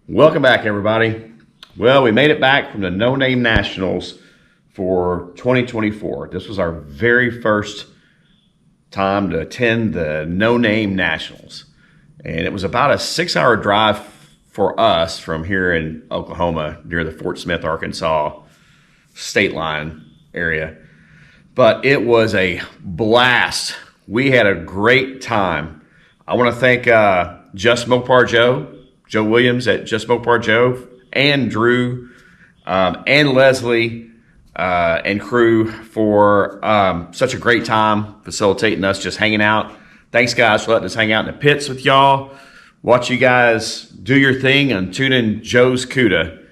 Welcome back, everybody. Well, we made it back from the No Name Nationals for 2024. This was our very first time to attend the No Name Nationals. And it was about a 6-hour drive for us from here in Oklahoma near the Fort Smith, Arkansas state line area. But it was a blast. We had a great time. I want to thank Just Mopar Joe Williams at Just Mopar Joe, and Drew, and Leslie, and crew for such a great time facilitating us just hanging out. Thanks, guys, for letting us hang out in the pits with y'all. Watch you guys do your thing and tune in Joe's CUDA.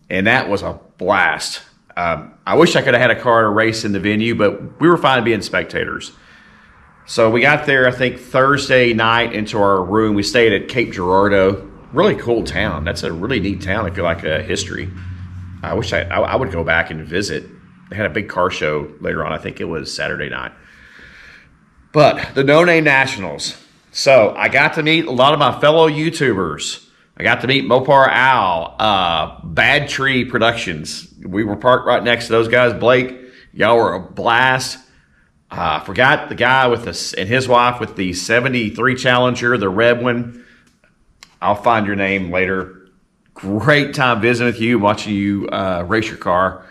And that was a blast. I wish I could have had a car to race in the venue, but we were fine being spectators. So we got there, I think, Thursday night into our room. We stayed at Cape Girardeau. Really cool town. That's a really neat town. I feel like a history. I wish I would go back and visit. They had a big car show later on. I think it was Saturday night. But the No Name Nationals. So I got to meet a lot of my fellow YouTubers. I got to meet Mopar Al, Bad Tree Productions. We were parked right next to those guys. Blake, y'all were a blast. Forgot the guy with and his wife with the 73 Challenger, the red one. I'll find your name later. Great time visiting with you, watching you race your car.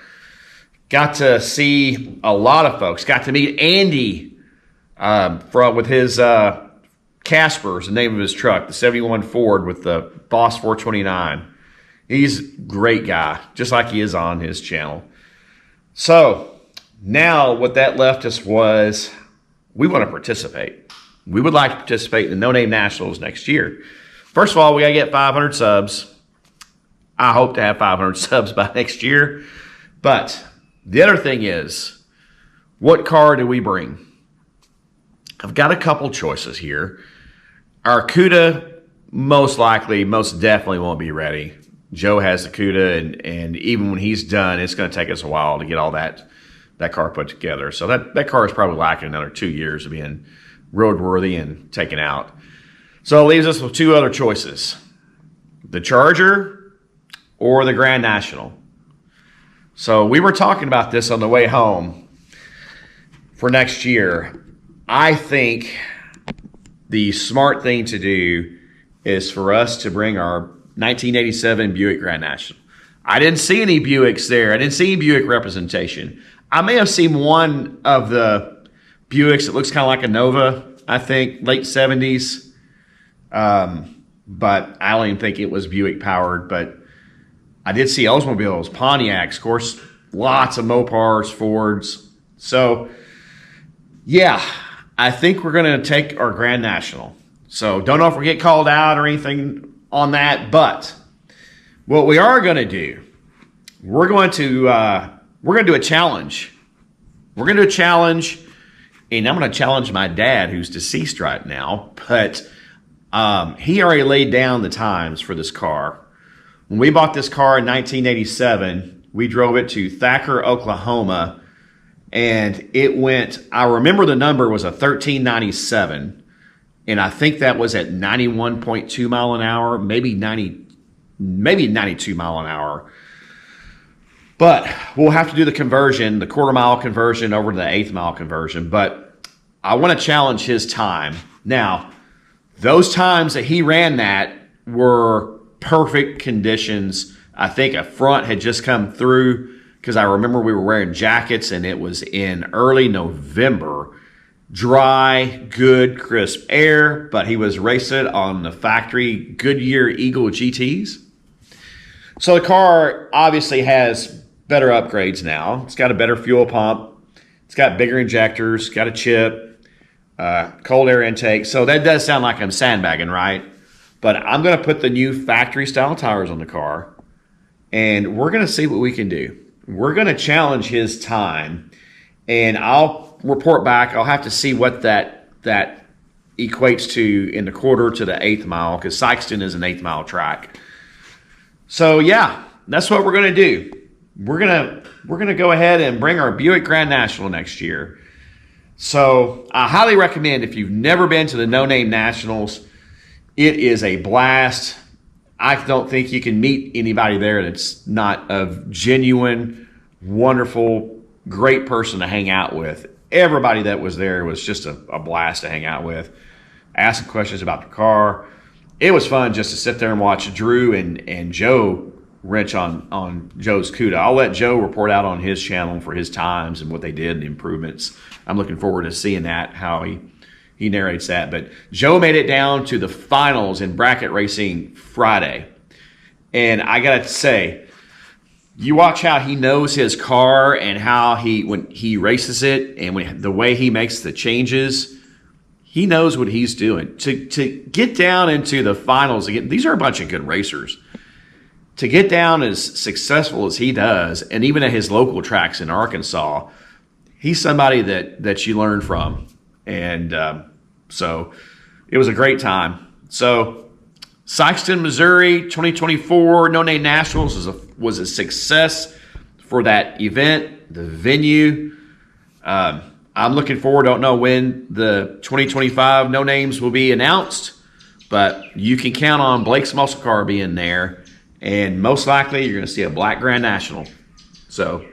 Got to see a lot of folks. Got to meet Andy with his Casper's the name of his truck, the 71 Ford with the Boss 429. He's a great guy, just like he is on his channel. So now what that left us was we want to participate. We would like to participate in the No Name Nationals next year. First of all, we got to get 500 subs. I hope to have 500 subs by next year. But the other thing is, what car do we bring? I've got a couple choices here. Our CUDA most definitely won't be ready. Joe has the CUDA, and even when he's done, it's going to take us a while to get all that car put together. So that car is probably lacking another 2 years of being roadworthy and taken out. So it leaves us with two other choices, the Charger or the Grand National. So we were talking about this on the way home for next year. I think the smart thing to do is for us to bring our 1987 Buick Grand National. I didn't see any Buicks there. I didn't see any Buick representation. I may have seen one of the Buicks that looks kind of like a Nova, I think, late 70s. But I don't even think it was Buick powered, but I did see Oldsmobiles, Pontiacs, of course, lots of Mopars, Fords. So yeah, I think we're going to take our Grand National. So don't know if we get called out or anything on that, but what we are going to do, we're going to do a challenge. We're going to do a challenge, and I'm going to challenge my dad, who's deceased right now, but he already laid down the times for this car. When we bought this car in 1987, we drove it to Thacker, Oklahoma, and it went, I remember the number was a 1397, and I think that was at 91.2 mile an hour, maybe 92 mile an hour. But we'll have to do the conversion, the quarter-mile conversion over to the eighth-mile conversion. But I want to challenge his time. Now, those times that he ran that were perfect conditions. I think a front had just come through because I remember we were wearing jackets and it was in early November. Dry, good, crisp air, but he was racing on the factory Goodyear Eagle GTs. So the car obviously has better upgrades now. It's got a better fuel pump. It's got bigger injectors, got a chip. Cold air intake. So that does sound like I'm sandbagging, right? But I'm going to put the new factory style tires on the car, and we're going to see what we can do. We're going to challenge his time, and I'll report back. I'll have to see what that equates to in the quarter to the eighth mile, because Sykeston is an eighth mile track. So yeah, that's what we're going to do. We're going to go ahead and bring our Buick Grand National next year. So I highly recommend, if you've never been to the No Name Nationals, it is a blast. I don't think you can meet anybody there that's not a genuine, wonderful, great person to hang out with. Everybody that was there was just a blast to hang out with. Asking questions about the car. It was fun just to sit there and watch Drew and Joe wrench on Joe's CUDA. I'll let Joe report out on his channel for his times and what they did and the improvements. I'm looking forward to seeing that, how he narrates that. But Joe made it down to the finals in bracket racing Friday. And I got to say, you watch how he knows his car and how when he races it and the way he makes the changes, he knows what he's doing. To get down into the finals again, these are a bunch of good racers. To get down as successful as he does, and even at his local tracks in Arkansas, he's somebody that you learn from. And so it was a great time. So Sikeston, Missouri, 2024 No Name Nationals was a success for that event, the venue. I'm looking forward. Don't know when the 2025 No Names will be announced, but you can count on Blake's Muscle Car being there, and most likely you're going to see a Black Grand National. So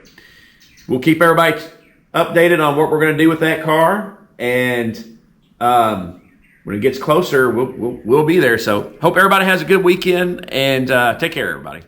we'll keep everybody updated on what we're going to do with that car, and when it gets closer, we'll be there. So hope everybody has a good weekend, and take care, everybody.